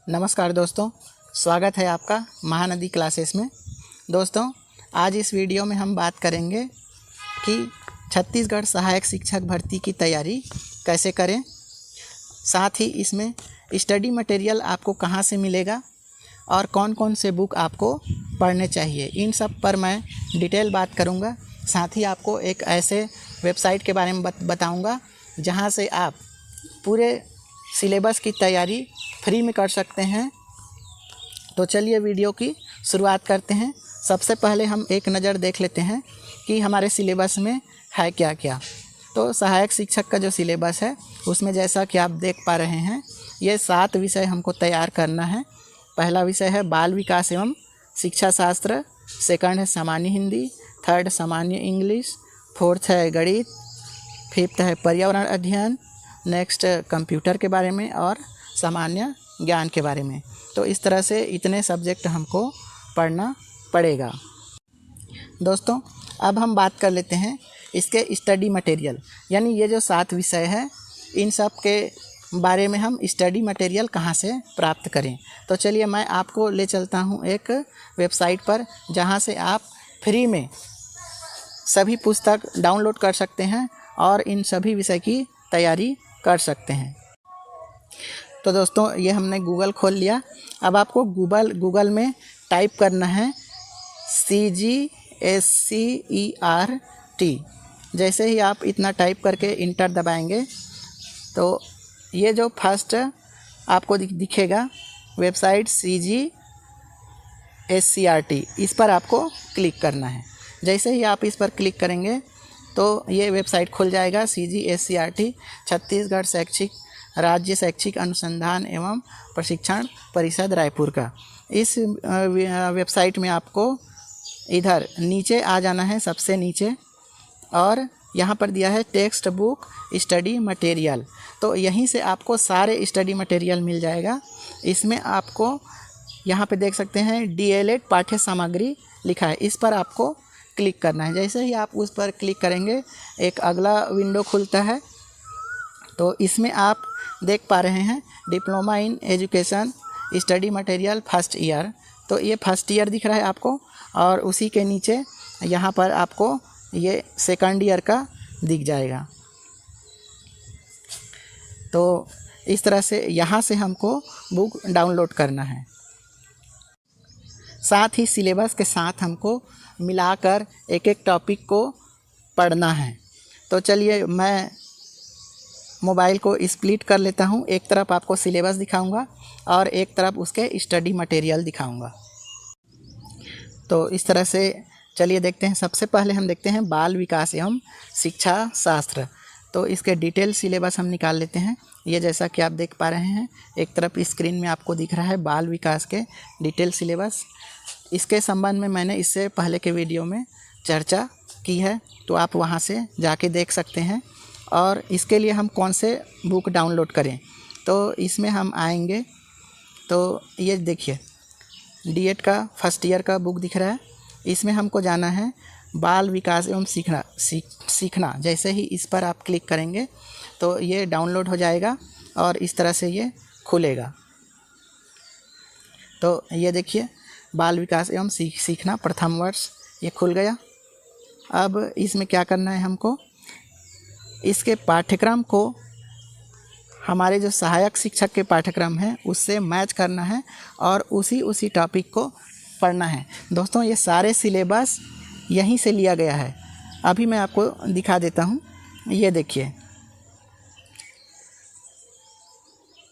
नमस्कार दोस्तों, स्वागत है आपका महानदी क्लासेस में। दोस्तों, आज इस वीडियो में हम बात करेंगे कि छत्तीसगढ़ सहायक शिक्षक भर्ती की तैयारी कैसे करें। साथ ही इसमें स्टडी मटेरियल आपको कहां से मिलेगा और कौन कौन से बुक आपको पढ़ने चाहिए, इन सब पर मैं डिटेल बात करूंगा। साथ ही आपको एक ऐसे वेबसाइट के बारे में बताऊंगा जहां से आप पूरे सिलेबस की तैयारी फ्री में कर सकते हैं। तो चलिए वीडियो की शुरुआत करते हैं। सबसे पहले हम एक नज़र देख लेते हैं कि हमारे सिलेबस में है क्या क्या। तो सहायक शिक्षक का जो सिलेबस है उसमें जैसा कि आप देख पा रहे हैं, ये 7 विषय हमको तैयार करना है। पहला विषय है बाल विकास एवं शिक्षा शास्त्र, सेकंड है सामान्य हिंदी, थर्ड सामान्य इंग्लिश, फोर्थ है गणित, फिफ्थ है पर्यावरण अध्ययन, नेक्स्ट कंप्यूटर के बारे में और सामान्य ज्ञान के बारे में। तो इस तरह से इतने सब्जेक्ट हमको पढ़ना पड़ेगा। दोस्तों, अब हम बात कर लेते हैं इसके स्टडी मटेरियल, यानी ये जो 7 विषय है इन सब के बारे में हम स्टडी मटेरियल कहाँ से प्राप्त करें। तो चलिए मैं आपको ले चलता हूँ एक वेबसाइट पर जहाँ से आप फ्री में सभी पुस्तक डाउनलोड कर सकते हैं और इन सभी विषय की तैयारी कर सकते हैं। तो दोस्तों, ये हमने गूगल खोल लिया। अब आपको गूगल में टाइप करना है CGSCERT। जैसे ही आप इतना टाइप करके इंटर दबाएंगे तो ये जो फर्स्ट आपको दिखेगा वेबसाइट CGSCERT, इस पर आपको क्लिक करना है। जैसे ही आप इस पर क्लिक करेंगे तो ये वेबसाइट खुल जाएगा। CGSCERT छत्तीसगढ़ राज्य शैक्षिक अनुसंधान एवं प्रशिक्षण परिषद रायपुर का। इस वेबसाइट में आपको इधर नीचे आ जाना है, सबसे नीचे, और यहाँ पर दिया है टेक्स्ट बुक स्टडी मटेरियल। तो यहीं से आपको सारे स्टडी मटेरियल मिल जाएगा। इसमें आपको यहाँ पे देख सकते हैं DLED पाठ्य सामग्री लिखा है, इस पर आपको क्लिक करना है। जैसे ही आप उस पर क्लिक करेंगे एक अगला विंडो खुलता है। तो इसमें आप देख पा रहे हैं diploma in education study material first year. तो ये फर्स्ट ईयर दिख रहा है आपको, और उसी के नीचे यहाँ पर आपको ये सेकंड ईयर का दिख जाएगा। तो इस तरह से यहाँ से हमको बुक डाउनलोड करना है। साथ ही सिलेबस के साथ हमको मिलाकर एक एक टॉपिक को पढ़ना है। तो चलिए मैं मोबाइल को स्प्लिट कर लेता हूँ। एक तरफ आपको सिलेबस दिखाऊंगा और एक तरफ उसके स्टडी मटेरियल दिखाऊंगा। तो इस तरह से चलिए देखते हैं। सबसे पहले हम देखते हैं बाल विकास एवं शिक्षा शास्त्र। तो इसके डिटेल सिलेबस हम निकाल लेते हैं। ये जैसा कि आप देख पा रहे हैं, एक तरफ स्क्रीन में आपको दिख रहा है बाल विकास के डिटेल सिलेबस। इसके संबंध में मैंने इससे पहले के वीडियो में चर्चा की है, तो आप वहाँ से जाके देख सकते हैं। और इसके लिए हम कौन से बुक डाउनलोड करें, तो इसमें हम आएंगे तो ये देखिए D.ED का फर्स्ट ईयर का बुक दिख रहा है। इसमें हमको जाना है बाल विकास एवं सीखना। जैसे ही इस पर आप क्लिक करेंगे तो ये डाउनलोड हो जाएगा और इस तरह से ये खुलेगा। तो ये देखिए बाल विकास एवं सीखना प्रथम वर्ष, ये खुल गया। अब इसमें क्या करना है, हमको इसके पाठ्यक्रम को हमारे जो सहायक शिक्षक के पाठ्यक्रम है उससे मैच करना है और उसी टॉपिक को पढ़ना है। दोस्तों, ये सारे सिलेबस यहीं से लिया गया है। अभी मैं आपको दिखा देता हूँ। ये देखिए,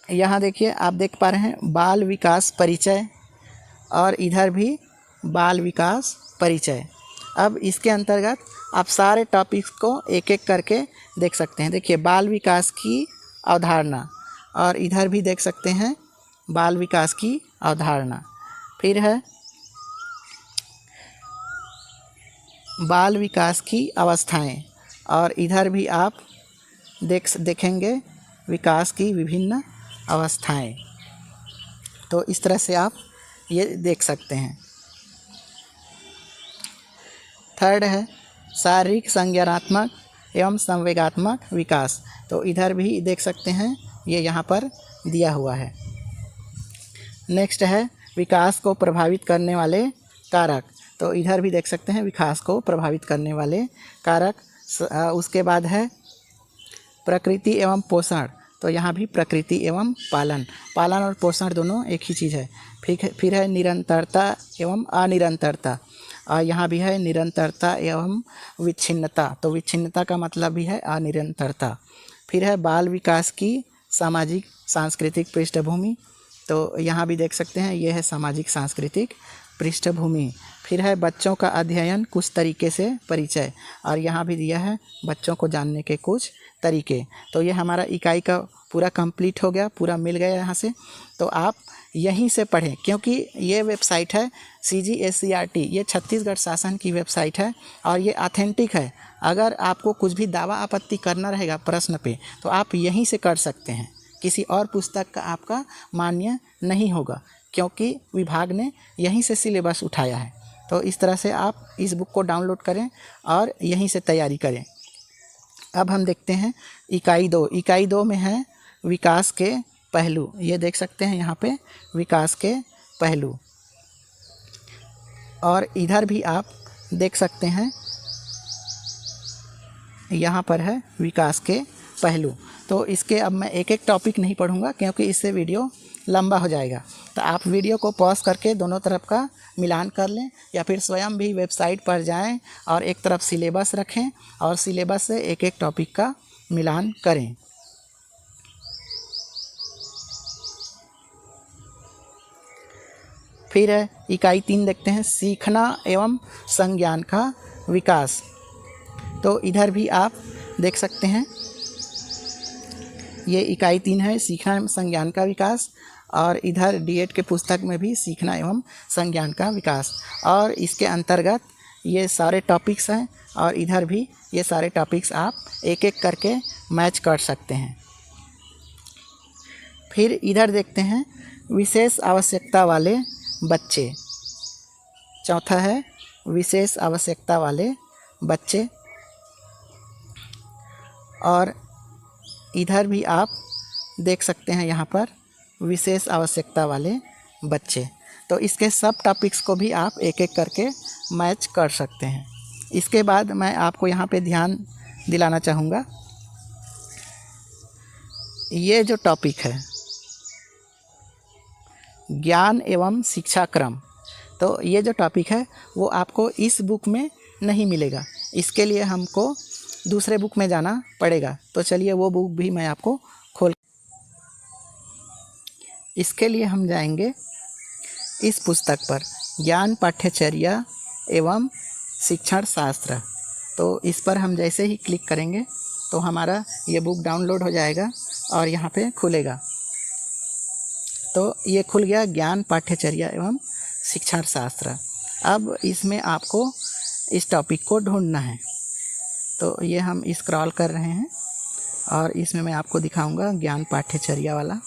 यहाँ देखिए आप देख पा रहे हैं बाल विकास परिचय, और इधर भी बाल विकास परिचय। अब इसके अंतर्गत आप सारे टॉपिक्स को एक एक करके देख सकते हैं। देखिए बाल विकास की अवधारणा, और इधर भी देख सकते हैं बाल विकास की अवधारणा। फिर है बाल विकास की अवस्थाएं, और इधर भी आप देखेंगे विकास की विभिन्न अवस्थाएं। तो इस तरह से आप ये देख सकते हैं। थर्ड है शारीरिक संज्ञानात्मक एवं संवेगात्मक विकास। तो इधर भी देख सकते हैं, ये यहाँ पर दिया हुआ है। नेक्स्ट है विकास को प्रभावित करने वाले कारक। तो इधर भी देख सकते हैं विकास को प्रभावित करने वाले कारक। उसके बाद है प्रकृति एवं पोषण। तो यहाँ भी प्रकृति एवं पालन, पालन और पोषण दोनों एक ही चीज़ है। फिर है निरंतरता एवं अनिरंतरता, और यहाँ भी है निरंतरता एवं विच्छिन्नता। तो विच्छिन्नता का मतलब भी है अनिरंतरता। फिर है बाल विकास की सामाजिक सांस्कृतिक पृष्ठभूमि। तो यहाँ भी देख सकते हैं ये है सामाजिक सांस्कृतिक पृष्ठभूमि। फिर है बच्चों का अध्ययन कुछ तरीके से परिचय, और यहाँ भी दिया है बच्चों को जानने के कुछ तरीके। तो ये हमारा इकाई का पूरा कंप्लीट हो गया, पूरा मिल गया यहाँ से। तो आप यहीं से पढ़ें, क्योंकि ये वेबसाइट है CGSCRT, ये छत्तीसगढ़ शासन की वेबसाइट है और ये ऑथेंटिक है। अगर आपको कुछ भी दावा आपत्ति करना रहेगा प्रश्न पे तो आप यहीं से कर सकते हैं, किसी और पुस्तक का आपका मान्य नहीं होगा, क्योंकि विभाग ने यहीं से सिलेबस उठाया है। तो इस तरह से आप इस बुक को डाउनलोड करें और यहीं से तैयारी करें। अब हम देखते हैं इकाई 2। इकाई 2 में है विकास के पहलू। ये देख सकते हैं यहाँ पे विकास के पहलू, और इधर भी आप देख सकते हैं यहाँ पर है विकास के पहलू। तो इसके अब मैं एक एक टॉपिक नहीं पढ़ूँगा, क्योंकि इससे वीडियो लंबा हो जाएगा। तो आप वीडियो को पॉज करके दोनों तरफ का मिलान कर लें, या फिर स्वयं भी वेबसाइट पर जाएं और एक तरफ सिलेबस रखें और सिलेबस से एक एक टॉपिक का मिलान करें। फिर है इकाई 3 देखते हैं, सीखना एवं संज्ञान का विकास। तो इधर भी आप देख सकते हैं ये इकाई 3 है, सीखना एवं संज्ञान का विकास, और इधर डीएड के पुस्तक में भी सीखना एवं संज्ञान का विकास, और इसके अंतर्गत ये सारे टॉपिक्स हैं, और इधर भी ये सारे टॉपिक्स आप एक एक करके मैच कर सकते हैं। फिर इधर देखते हैं विशेष आवश्यकता वाले बच्चे। चौथा है विशेष आवश्यकता वाले बच्चे, और इधर भी आप देख सकते हैं यहाँ पर विशेष आवश्यकता वाले बच्चे। तो इसके सब टॉपिक्स को भी आप एक एक करके मैच कर सकते हैं। इसके बाद मैं आपको यहाँ पे ध्यान दिलाना चाहूँगा, ये जो टॉपिक है ज्ञान एवं शिक्षा क्रम, तो ये जो टॉपिक है वो आपको इस बुक में नहीं मिलेगा। इसके लिए हमको दूसरे बुक में जाना पड़ेगा। तो चलिए वो बुक भी मैं आपको खोल, इसके लिए हम जाएंगे इस पुस्तक पर, ज्ञान पाठ्यचर्या एवं शिक्षण शास्त्र। तो इस पर हम जैसे ही क्लिक करेंगे तो हमारा ये बुक डाउनलोड हो जाएगा और यहाँ पे खुलेगा। तो ये खुल गया, ज्ञान पाठ्यचर्या एवं शिक्षण शास्त्र। अब इसमें आपको इस टॉपिक को ढूंढना है। तो ये हम स्क्रॉल कर रहे हैं और इसमें मैं आपको दिखाऊंगा ज्ञान पाठ्यचर्या वाला।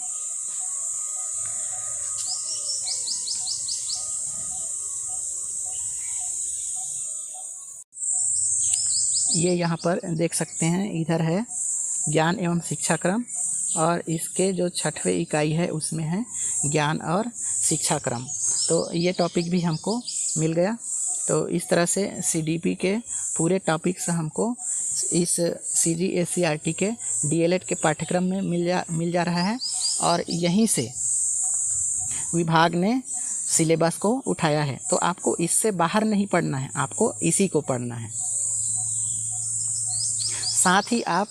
ये यहाँ पर देख सकते हैं, इधर है ज्ञान एवं शिक्षा क्रम, और इसके जो 6वें इकाई है उसमें है ज्ञान और शिक्षा क्रम। तो ये टॉपिक भी हमको मिल गया। तो इस तरह से CDP के पूरे टॉपिक्स हमको इस CGSCRT के DLED के पाठ्यक्रम में मिल जा रहा है, और यहीं से विभाग ने सिलेबस को उठाया है। तो आपको इससे बाहर नहीं पढ़ना है, आपको इसी को पढ़ना है। साथ ही आप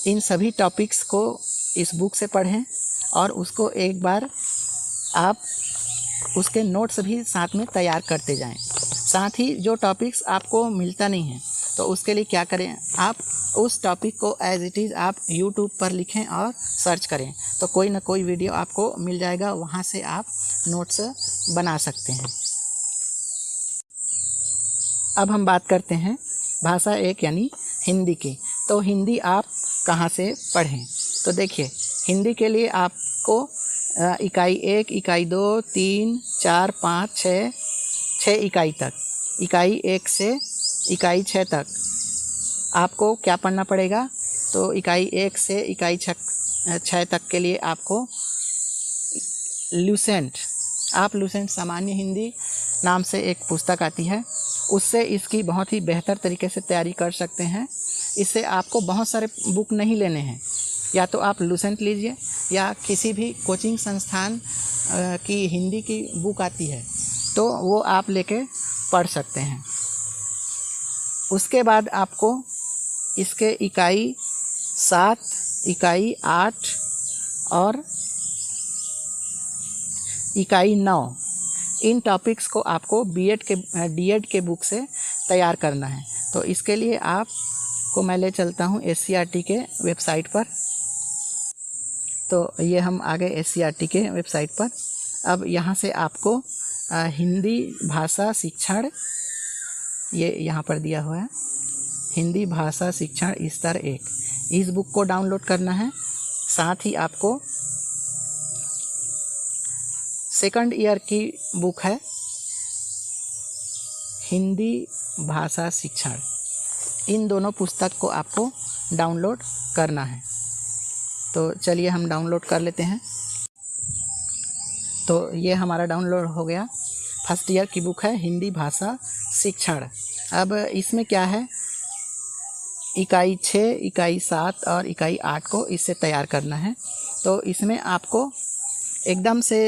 इन सभी टॉपिक्स को इस बुक से पढ़ें और उसको एक बार आप उसके नोट्स भी साथ में तैयार करते जाएं। साथ ही जो टॉपिक्स आपको मिलता नहीं है तो उसके लिए क्या करें, आप उस टॉपिक को एज इट इज़ आप YouTube पर लिखें और सर्च करें, तो कोई ना कोई वीडियो आपको मिल जाएगा, वहाँ से आप नोट्स बना सकते हैं। अब हम बात करते हैं भाषा 1 यानी हिंदी की। तो हिंदी आप कहाँ से पढ़ें? तो देखिए, हिंदी के लिए आपको इकाई 1, इकाई 2, 3, 4, 5, 6 इकाई तक, इकाई 1 से इकाई 6 तक आपको क्या पढ़ना पड़ेगा? तो इकाई 1 से इकाई 6 तक के लिए आपको लूसेंट, आप लूसेंट सामान्य हिंदी नाम से एक पुस्तक आती है, उससे इसकी बहुत ही बेहतर तरीके से तैयारी कर सकते हैं। इससे आपको बहुत सारे बुक नहीं लेने हैं, या तो आप लूसेंट लीजिए या किसी भी कोचिंग संस्थान की हिंदी की बुक आती है तो वो आप लेके पढ़ सकते हैं। उसके बाद आपको इसके इकाई 7, इकाई 8 और इकाई 9 इन टॉपिक्स को आपको डीएड के बुक से तैयार करना है। तो इसके लिए आपको मैं ले चलता हूँ SCERT के वेबसाइट पर। तो ये हम आ गए SCERT के वेबसाइट पर। अब यहाँ से आपको हिंदी भाषा शिक्षण, ये यहाँ पर दिया हुआ है, हिंदी भाषा शिक्षण स्तर 1, इस बुक को डाउनलोड करना है। साथ ही आपको सेकंड ईयर की बुक है हिंदी भाषा शिक्षण, इन दोनों पुस्तक को आपको डाउनलोड करना है। तो चलिए हम डाउनलोड कर लेते हैं। तो ये हमारा डाउनलोड हो गया। फर्स्ट ईयर की बुक है हिंदी भाषा शिक्षण। अब इसमें क्या है, इकाई 6, इकाई 7 और इकाई 8 को इससे तैयार करना है। तो इसमें आपको एकदम से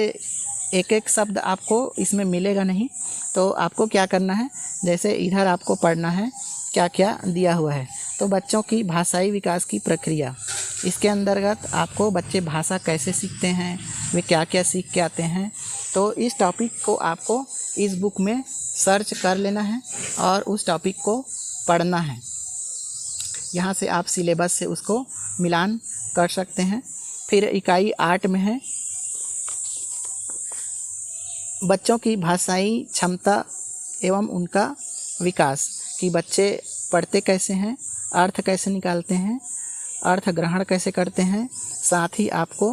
एक एक शब्द आपको इसमें मिलेगा नहीं। तो आपको क्या करना है, जैसे इधर आपको पढ़ना है क्या क्या दिया हुआ है। तो बच्चों की भाषाई विकास की प्रक्रिया, इसके अंतर्गत आपको बच्चे भाषा कैसे सीखते हैं, वे क्या क्या सीख के आते हैं। तो इस टॉपिक को आपको इस बुक में सर्च कर लेना है और उस टॉपिक को पढ़ना है। यहाँ से आप सिलेबस से उसको मिलान कर सकते हैं। फिर इकाई 8 में है बच्चों की भाषाई क्षमता एवं उनका विकास, कि बच्चे पढ़ते कैसे हैं, अर्थ कैसे निकालते हैं, अर्थ ग्रहण कैसे करते हैं। साथ ही आपको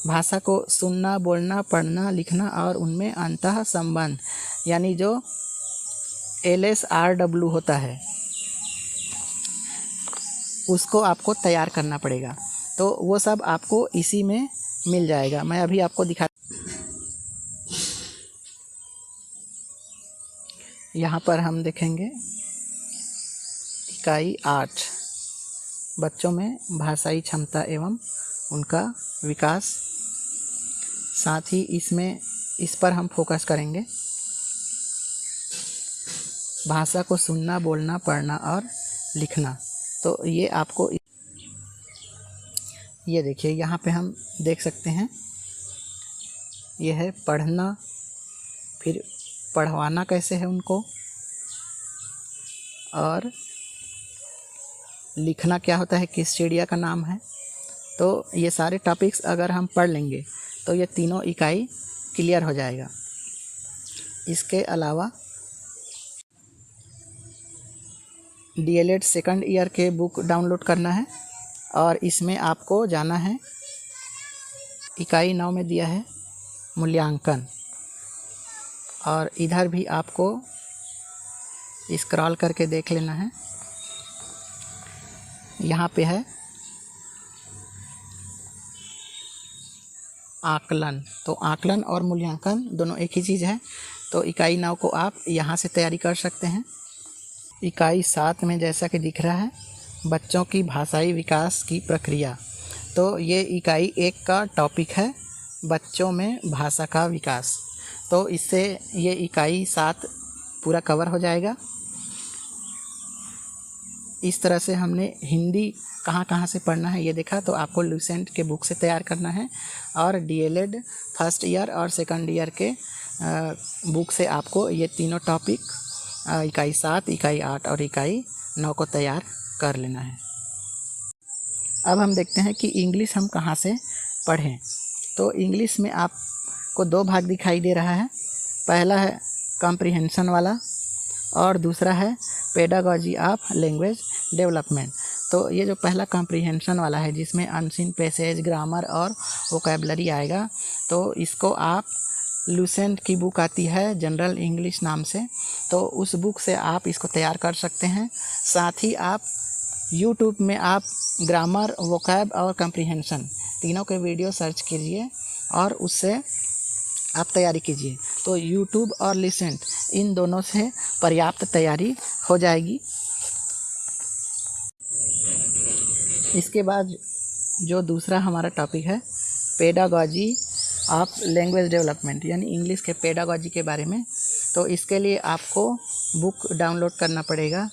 भाषा को सुनना, बोलना, पढ़ना, लिखना और उनमें अंतः संबंध, यानी जो LSRW होता है, उसको आपको तैयार करना पड़ेगा। तो वो सब आपको इसी में मिल जाएगा। मैं अभी आपको दिखा, यहाँ पर हम देखेंगे इकाई 8, बच्चों में भाषाई क्षमता एवं उनका विकास। साथ ही इसमें इस पर हम फोकस करेंगे, भाषा को सुनना, बोलना, पढ़ना और लिखना। तो ये आपको, ये देखिए यहाँ पे हम देख सकते हैं, ये है पढ़ना, फिर पढ़वाना कैसे है उनको, और लिखना क्या होता है, किस चिड़िया का नाम है। तो ये सारे टॉपिक्स अगर हम पढ़ लेंगे तो ये तीनों इकाई क्लियर हो जाएगा। इसके अलावा DLED सेकंड ईयर के बुक डाउनलोड करना है और इसमें आपको जाना है, इकाई 9 में दिया है मूल्यांकन, और इधर भी आपको स्क्रॉल करके देख लेना है। यहाँ पे है आकलन। तो आकलन और मूल्यांकन दोनों एक ही चीज़ है। तो इकाई 9 को आप यहाँ से तैयारी कर सकते हैं। इकाई 7 में जैसा कि दिख रहा है बच्चों की भाषाई विकास की प्रक्रिया, तो ये इकाई 1 का टॉपिक है बच्चों में भाषा का विकास। तो इससे ये इकाई 7 पूरा कवर हो जाएगा। इस तरह से हमने हिंदी कहाँ कहाँ से पढ़ना है ये देखा। तो आपको लूसेंट के बुक से तैयार करना है और DLED फर्स्ट ईयर और सेकंड ईयर के बुक से आपको ये तीनों टॉपिक इकाई 7, इकाई 8 और इकाई 9 को तैयार कर लेना है। अब हम देखते हैं कि इंग्लिश हम कहाँ से पढ़ें। तो इंग्लिश में आपको 2 भाग दिखाई दे रहा है। पहला है कॉम्प्रिहेंशन वाला और दूसरा है पेडागॉजी ऑफ लैंग्वेज डेवलपमेंट। तो ये जो पहला कॉम्प्रिहेंशन वाला है, जिसमें अनसीन पैसेज, ग्रामर और वोकैबुलरी आएगा, तो इसको आप लूसेंट की बुक आती है जनरल इंग्लिश नाम से, तो उस बुक से आप इसको तैयार कर सकते हैं। साथ ही आप यूट्यूब में आप ग्रामर, वोकैब और कॉम्प्रिहेंशन तीनों के वीडियो सर्च कीजिए और उससे आप तैयारी कीजिए। तो यूट्यूब और लिसेंट इन दोनों से पर्याप्त तैयारी हो जाएगी। इसके बाद जो दूसरा हमारा टॉपिक है पेडागॉजी ऑफ लैंग्वेज डेवलपमेंट, यानी इंग्लिश के पेडागॉजी के बारे में। तो इसके लिए आपको बुक डाउनलोड करना पड़ेगा।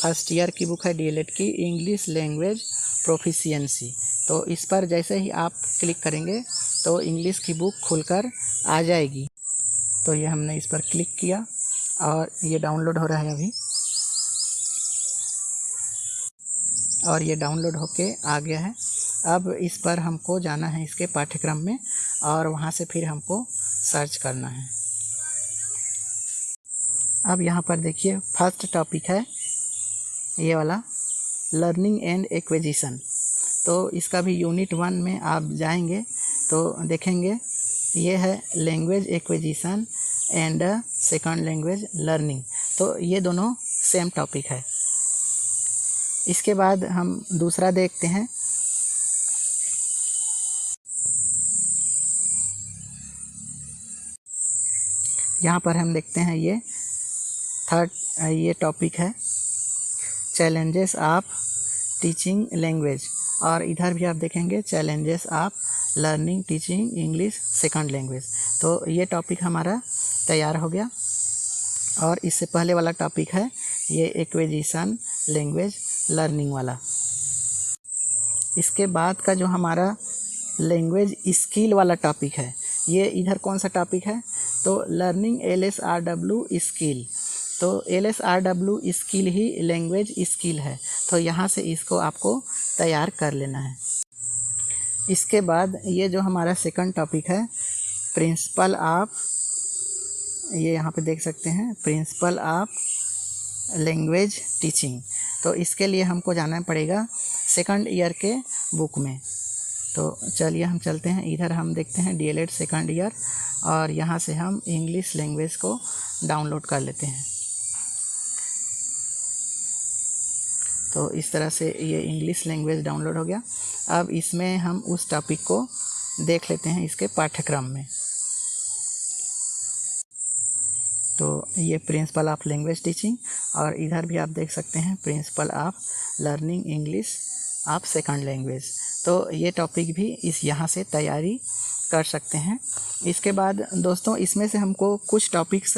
फर्स्ट ईयर की बुक है डीएलएड की, इंग्लिश लैंग्वेज प्रोफिशिएंसी। तो इस पर जैसे ही आप क्लिक करेंगे तो इंग्लिश की बुक खुलकर आ जाएगी। तो ये हमने इस पर क्लिक किया और ये डाउनलोड हो रहा है अभी, और ये डाउनलोड होके आ गया है। अब इस पर हमको जाना है इसके पाठ्यक्रम में और वहाँ से फिर हमको सर्च करना है। अब यहाँ पर देखिए फर्स्ट टॉपिक है ये वाला, लर्निंग एंड एक्विजिशन। तो इसका भी यूनिट 1 में आप जाएंगे तो देखेंगे ये है language acquisition and second language learning. तो ये दोनों सेम टॉपिक है। इसके बाद हम दूसरा देखते हैं, यहाँ पर हम देखते हैं ये थर्ड ये टॉपिक है चैलेंजेस ऑफ टीचिंग लैंग्वेज, और इधर भी आप देखेंगे challenges of learning teaching English second language. तो ये टॉपिक हमारा तैयार हो गया। और इससे पहले वाला टॉपिक है ये एक्विजिशन लैंग्वेज लर्निंग वाला। इसके बाद का जो हमारा लैंग्वेज स्किल वाला टॉपिक है, ये इधर कौन सा टॉपिक है, तो लर्निंग LSRW स्किल। तो LSRW स्किल ही लैंग्वेज स्किल है। तो यहाँ से इसको आपको तैयार कर लेना है। इसके बाद ये जो हमारा सेकंड टॉपिक है प्रिंसिपल ऑफ, ये यहाँ पे देख सकते हैं प्रिंसिपल ऑफ लैंग्वेज टीचिंग। तो इसके लिए हमको जाना पड़ेगा सेकंड ईयर के बुक में। तो चलिए हम चलते हैं, इधर हम देखते हैं डीएलएड सेकंड ईयर, और यहाँ से हम इंग्लिश लैंग्वेज को डाउनलोड कर लेते हैं। तो इस तरह से ये इंग्लिश लैंग्वेज डाउनलोड हो गया। अब इसमें हम उस टॉपिक को देख लेते हैं इसके पाठ्यक्रम में। तो ये प्रिंसिपल ऑफ लैंग्वेज टीचिंग, और इधर भी आप देख सकते हैं principle of learning English of second language. तो ये टॉपिक भी इस यहाँ से तैयारी कर सकते हैं। इसके बाद दोस्तों इसमें से हमको कुछ टॉपिक्स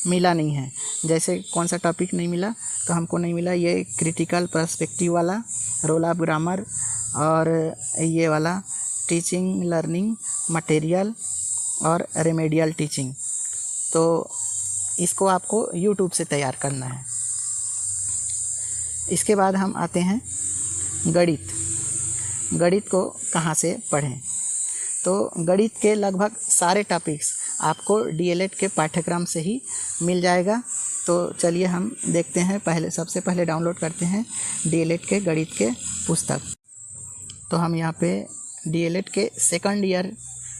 मिला नहीं है। जैसे कौन सा टॉपिक नहीं मिला, तो हमको नहीं मिला ये क्रिटिकल पर्सपेक्टिव वाला, रोल ऑफ ग्रामर, और ये वाला टीचिंग लर्निंग मटेरियल और रेमेडियल टीचिंग। तो इसको आपको यूट्यूब से तैयार करना है। इसके बाद हम आते हैं गणित। गणित को कहाँ से पढ़ें, तो गणित के लगभग सारे टॉपिक्स आपको डीएलएड के पाठ्यक्रम से ही मिल जाएगा। तो चलिए हम देखते हैं, सबसे पहले डाउनलोड करते हैं डीएलएड के गणित के पुस्तक। तो हम यहाँ पे डीएलएड के सेकंड ईयर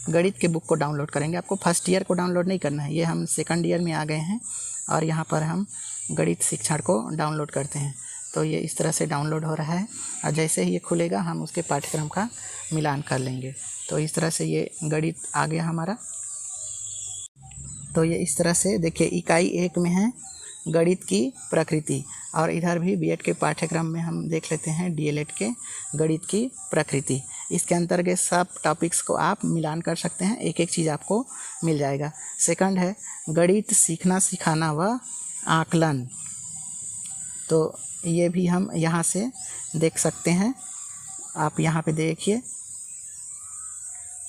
गणित के बुक को डाउनलोड करेंगे। आपको फर्स्ट ईयर को डाउनलोड नहीं करना है, ये हम सेकंड ईयर में आ गए हैं और यहाँ पर हम गणित शिक्षण को डाउनलोड करते हैं। तो ये इस तरह से डाउनलोड हो रहा है, और जैसे ही ये खुलेगा हम उसके पाठ्यक्रम का मिलान कर लेंगे। तो इस तरह से ये गणित आ गया हमारा। तो ये इस तरह से देखिए इकाई 1 में है गणित की प्रकृति, और इधर भी बीएड के पाठ्यक्रम में हम देख लेते हैं डीएलएड के गणित की प्रकृति। इसके अंतर्गत सब टॉपिक्स को आप मिलान कर सकते हैं, एक एक चीज़ आपको मिल जाएगा। सेकंड है गणित सीखना सिखाना व आकलन। तो ये भी हम यहाँ से देख सकते हैं। आप यहाँ पे देखिए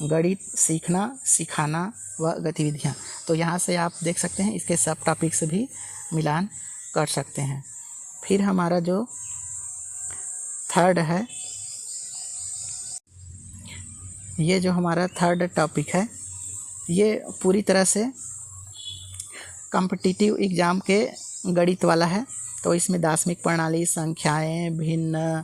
गणित सीखना सिखाना व गतिविधियाँ। तो यहाँ से आप देख सकते हैं इसके सब टॉपिक्स भी मिलान कर सकते हैं। फिर हमारा जो थर्ड है, ये जो हमारा थर्ड टॉपिक है ये पूरी तरह से कॉम्पिटिटिव एग्ज़ाम के गणित वाला है। तो इसमें दार्शनिक प्रणाली, संख्याएं, भिन्न,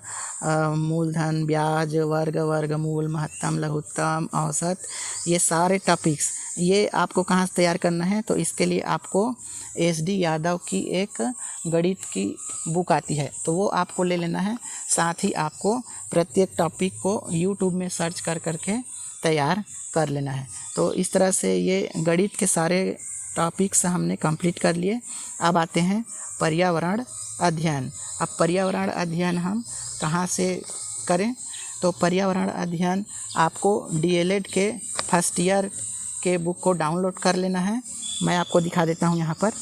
मूलधन, ब्याज, वर्ग, वर्गमूल, महत्तम, लघुत्तम, औसत, ये सारे टॉपिक्स ये आपको कहाँ से तैयार करना है, तो इसके लिए आपको SD यादव की एक गणित की बुक आती है, तो वो आपको ले लेना है। साथ ही आपको प्रत्येक टॉपिक को YouTube में सर्च कर करके तैयार कर लेना है। तो इस तरह से ये गणित के सारे टॉपिक्स हमने कंप्लीट कर लिए। अब आते हैं पर्यावरण अध्ययन। अब पर्यावरण अध्ययन हम कहाँ से करें? तो पर्यावरण अध्ययन आपको डीएलएड के फर्स्ट ईयर के बुक को डाउनलोड कर लेना है। मैं आपको दिखा देता हूँ। यहाँ पर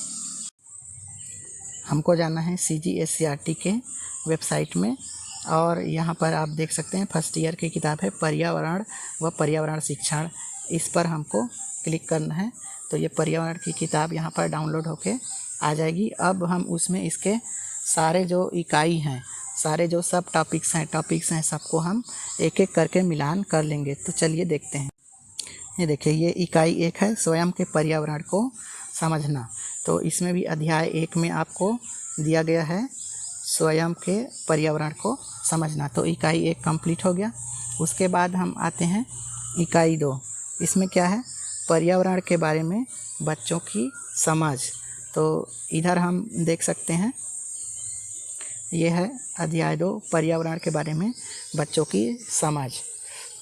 हमको जाना है CGSCRT के वेबसाइट में, और यहाँ पर आप देख सकते हैं फर्स्ट ईयर की किताब है पर्यावरण व पर्यावरण शिक्षण। इस पर हमको क्लिक करना है। तो ये पर्यावरण की किताब यहाँ पर डाउनलोड होके आ जाएगी। अब हम उसमें इसके सारे जो इकाई हैं, सारे जो सब टॉपिक्स हैं सबको हम एक एक करके मिलान कर लेंगे। तो चलिए देखते हैं। ये देखिए, ये इकाई 1 है, स्वयं के पर्यावरण को समझना। तो इसमें भी अध्याय 1 में आपको दिया गया है स्वयं के पर्यावरण को समझना। तो इकाई 1 कंप्लीट हो गया। उसके बाद हम आते हैं इकाई 2। इसमें क्या है? पर्यावरण के बारे में बच्चों की समझ। तो इधर हम देख सकते हैं, ये है अध्याय 2 पर्यावरण के बारे में बच्चों की समझ।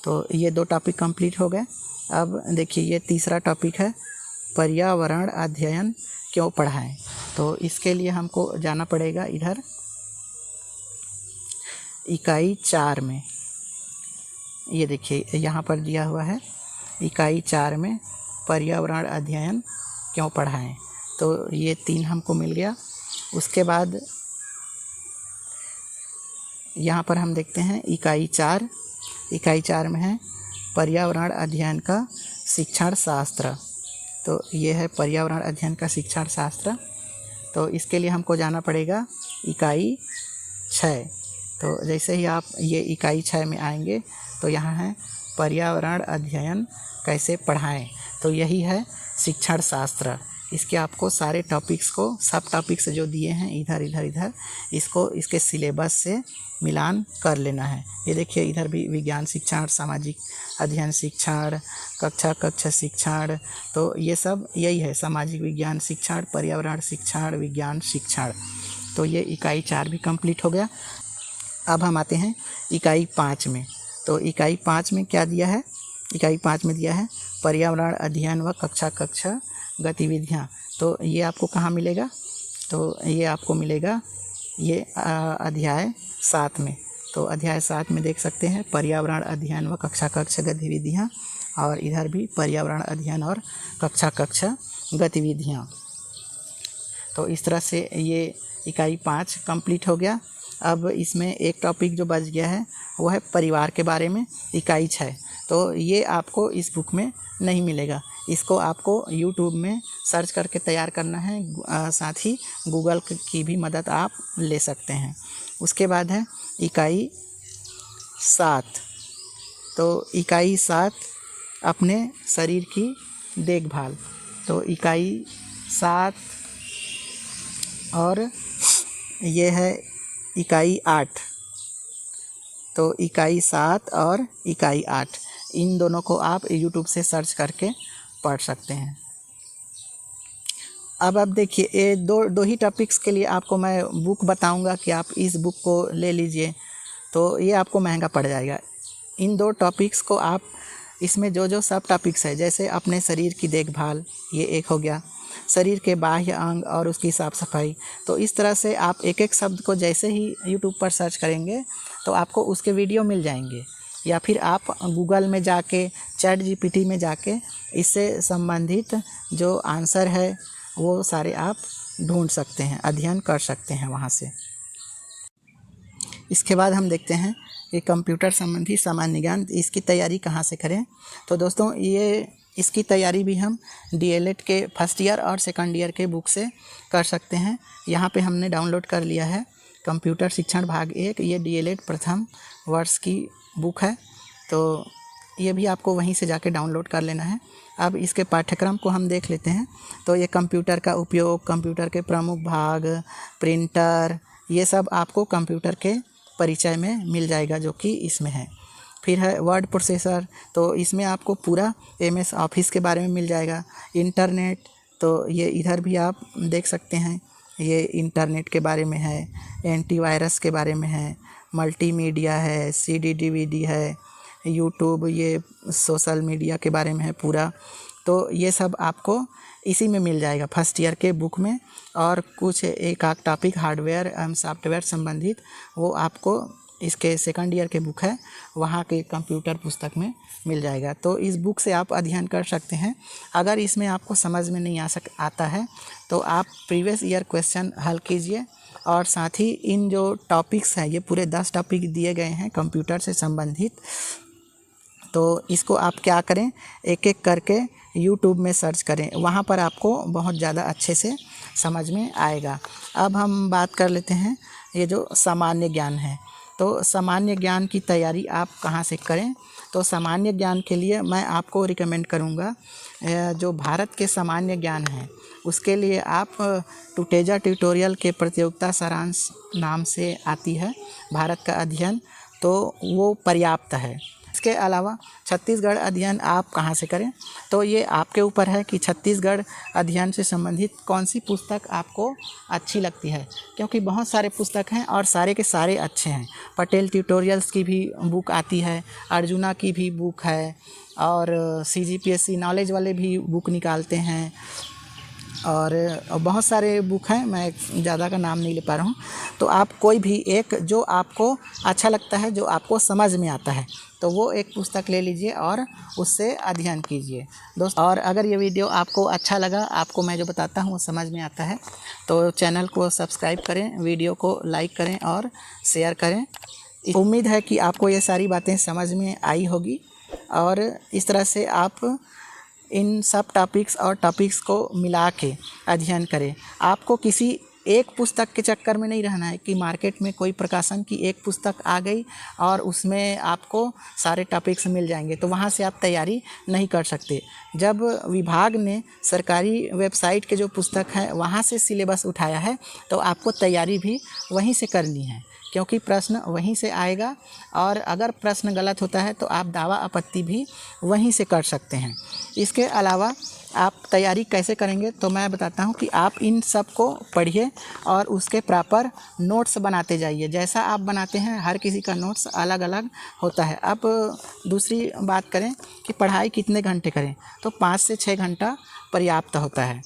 तो ये 2 टॉपिक कंप्लीट हो गए। अब देखिए, ये तीसरा टॉपिक है पर्यावरण अध्ययन क्यों पढ़ाएं। तो इसके लिए हमको जाना पड़ेगा इधर इकाई 4 में। ये देखिए, यहाँ पर दिया हुआ है इकाई 4 में पर्यावरण अध्ययन क्यों पढ़ाएं। तो ये 3 हमको मिल गया। उसके बाद यहाँ पर हम देखते हैं इकाई 4। इकाई 4 में है पर्यावरण अध्ययन का शिक्षण शास्त्र। तो ये है पर्यावरण अध्ययन का शिक्षण शास्त्र। तो इसके लिए हमको जाना पड़ेगा इकाई 6। तो जैसे ही आप ये इकाई 6 में आएंगे तो यहाँ है पर्यावरण अध्ययन कैसे पढ़ाएं। तो यही है शिक्षण शास्त्र। इसके आपको सारे टॉपिक्स को, सब टॉपिक्स जो दिए हैं इधर इसको इसके सिलेबस से मिलान कर लेना है। ये देखिए, इधर भी विज्ञान शिक्षण, सामाजिक अध्ययन शिक्षण, कक्षा शिक्षण। तो ये सब यही है, सामाजिक विज्ञान शिक्षण, पर्यावरण शिक्षण, विज्ञान शिक्षण। तो ये इकाई 4 भी कंप्लीट हो गया। अब हम आते हैं इकाई 5 में। तो इकाई 5 में क्या दिया है? इकाई 5 में दिया है पर्यावरण अध्ययन व कक्षा गतिविधियाँ। तो ये आपको कहाँ मिलेगा? तो ये आपको मिलेगा ये अध्याय 7 में। तो अध्याय 7 में देख सकते हैं पर्यावरण अध्ययन व कक्षा गतिविधियाँ, और इधर भी पर्यावरण अध्ययन और कक्षा गतिविधियाँ। तो इस तरह से ये इकाई 5 कंप्लीट हो गया। अब इसमें एक टॉपिक जो बच गया है वो है परिवार के बारे में, इकाई 6। तो ये आपको इस बुक में नहीं मिलेगा। इसको आपको YouTube में सर्च करके तैयार करना है। साथ ही गूगल की भी मदद आप ले सकते हैं। उसके बाद है इकाई 7। तो इकाई 7 अपने शरीर की देखभाल। तो इकाई 7 और ये है इकाई 8। तो इकाई 7 और इकाई 8, इन दोनों को आप YouTube से सर्च करके पढ़ सकते हैं। अब देखिए, ये दो ही टॉपिक्स के लिए आपको मैं बुक बताऊंगा कि आप इस बुक को ले लीजिए, तो ये आपको महंगा पड़ जाएगा। इन 2 टॉपिक्स को आप, इसमें जो सब टॉपिक्स है, जैसे अपने शरीर की देखभाल, ये एक हो गया, शरीर के बाह्य अंग और उसकी साफ़ सफाई। तो इस तरह से आप एक एक शब्द को जैसे ही YouTube पर सर्च करेंगे तो आपको उसके वीडियो मिल जाएंगे, या फिर आप गूगल में जाके, ChatGPT में जाके इससे संबंधित जो आंसर है वो सारे आप ढूंढ सकते हैं, अध्ययन कर सकते हैं वहाँ से। इसके बाद हम देखते हैं कि कंप्यूटर संबंधी सामान्य ज्ञान, इसकी तैयारी कहाँ से करें। तो दोस्तों, ये इसकी तैयारी भी हम DLED के फर्स्ट ईयर और सेकंड ईयर के बुक से कर सकते हैं। यहाँ पे हमने डाउनलोड कर लिया है कंप्यूटर शिक्षण भाग 1, ये DLED प्रथम वर्ष की बुक है। तो ये भी आपको वहीं से जाके डाउनलोड कर लेना है। अब इसके पाठ्यक्रम को हम देख लेते हैं। तो ये कंप्यूटर का उपयोग, कंप्यूटर के प्रमुख भाग, प्रिंटर, ये सब आपको कंप्यूटर के परिचय में मिल जाएगा जो कि इसमें है। फिर है वर्ड प्रोसेसर, तो इसमें आपको पूरा MS ऑफिस के बारे में मिल जाएगा। इंटरनेट, तो ये इधर भी आप देख सकते हैं, ये इंटरनेट के बारे में है, एंटीवायरस के बारे में है, मल्टीमीडिया है, CD DVD है, यूट्यूब, ये सोशल मीडिया के बारे में है पूरा। तो ये सब आपको इसी में मिल जाएगा फर्स्ट ईयर के बुक में। और कुछ एक आध टॉपिक हार्डवेयर एवं सॉफ्टवेयर संबंधित वो आपको इसके सेकंड ईयर के बुक है वहाँ के कंप्यूटर पुस्तक में मिल जाएगा। तो इस बुक से आप अध्ययन कर सकते हैं। अगर इसमें आपको समझ में नहीं आता है तो आप प्रीवियस ईयर क्वेश्चन हल कीजिए। और साथ ही इन जो टॉपिक्स हैं, ये पूरे 10 टॉपिक दिए गए हैं कंप्यूटर से संबंधित। तो इसको आप क्या करें, एक एक करके यूट्यूब में सर्च करें, वहाँ पर आपको बहुत ज़्यादा अच्छे से समझ में आएगा। अब हम बात कर लेते हैं ये जो सामान्य ज्ञान है। तो सामान्य ज्ञान की तैयारी आप कहाँ से करें? तो सामान्य ज्ञान के लिए मैं आपको रिकमेंड करूँगा जो भारत के सामान्य ज्ञान है उसके लिए आप टुटेजा ट्यूटोरियल के प्रतियोगिता सारांश नाम से आती है भारत का अध्ययन, तो वो पर्याप्त है। इसके अलावा छत्तीसगढ़ अध्ययन आप कहाँ से करें? तो ये आपके ऊपर है कि छत्तीसगढ़ अध्ययन से संबंधित कौन सी पुस्तक आपको अच्छी लगती है, क्योंकि बहुत सारे पुस्तक हैं और सारे के सारे अच्छे हैं। पटेल ट्यूटोरियल्स की भी बुक आती है, अर्जुना की भी बुक है, और CGPSC नॉलेज वाले भी बुक निकालते हैं, और बहुत सारे बुक हैं, मैं ज़्यादा का नाम नहीं ले पा रहा हूँ। तो आप कोई भी एक जो आपको अच्छा लगता है, जो आपको समझ में आता है, तो वो एक पुस्तक ले लीजिए और उससे अध्ययन कीजिए दोस्त। और अगर ये वीडियो आपको अच्छा लगा, आपको मैं जो बताता हूँ वो समझ में आता है, तो चैनल को सब्सक्राइब करें, वीडियो को लाइक करें और शेयर करें। उम्मीद है कि आपको ये सारी बातें समझ में आई होगी और इस तरह से आप इन सब टॉपिक्स को मिला के अध्ययन करें। आपको किसी एक पुस्तक के चक्कर में नहीं रहना है कि मार्केट में कोई प्रकाशन की एक पुस्तक आ गई और उसमें आपको सारे टॉपिक्स मिल जाएंगे, तो वहाँ से आप तैयारी नहीं कर सकते। जब विभाग ने सरकारी वेबसाइट के जो पुस्तक है वहाँ से सिलेबस उठाया है, तो आपको तैयारी भी वहीं से करनी है, क्योंकि प्रश्न वहीं से आएगा। और अगर प्रश्न गलत होता है तो आप दावा आपत्ति भी वहीं से कर सकते हैं। इसके अलावा आप तैयारी कैसे करेंगे, तो मैं बताता हूं कि आप इन सब को पढ़िए और उसके प्रॉपर नोट्स बनाते जाइए। जैसा आप बनाते हैं, हर किसी का नोट्स अलग अलग होता है। अब दूसरी बात करें कि पढ़ाई कितने घंटे करें, तो 5 से 6 घंटा पर्याप्त होता है।